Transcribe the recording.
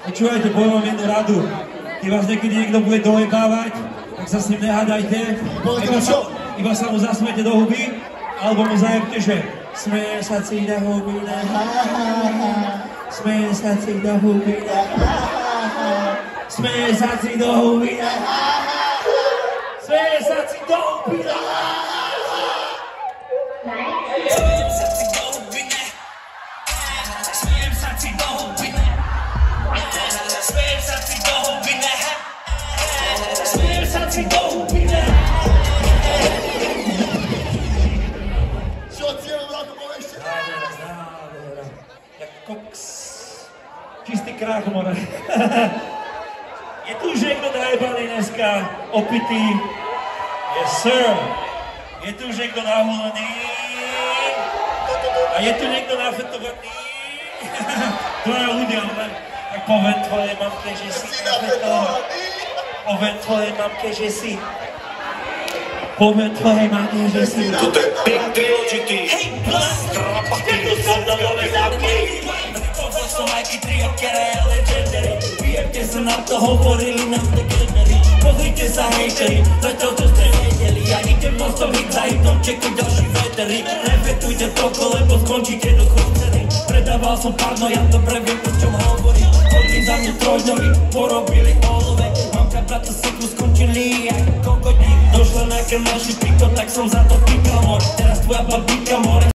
Počúvajte, poviem vám jednu radu. Keď vás niekedy niekto bude dojebávať, tak sa s ním nehádajte. Iba sa mu zasmete do huby, alebo mu zajebte, že smeje sa ci do huby, smeje sa ci do huby, smeje sa ci do huby, smeje sa ci do huby, čistý krách more. Je tu už niekto najebaný dneska, opitý? Yes, sir. Je tu už niekto nahulený? A je tu niekto nafetovaný? Dvaja ľudia, ale tak poviem tvojej mamke, že si nafetovaný. Poviem tvojej mamke, že si. Poviem tvojej mamke, že si. Toto je big dôležitý. Hej, Je tu som do nové zápky. Som aj trio, ktoré je legendary. Vyjebte sa na to, hovorili nám to glemery. Pozrite sa hejteri, zatiaľ čo ste vedeli. Ja idem postaviť za hitnom čeku ďalší vetery. Repetujte toľko, lebo skončíte do koncery. Predával som párno, ja dobre viem, o čom hovorím. Chodili za mňa trojdori, porobili olove. Mamka, brata, seklu skončili aj kokodík. Došla na krnáši piko, tak som za to píkal more. Teraz tvoja babíka more.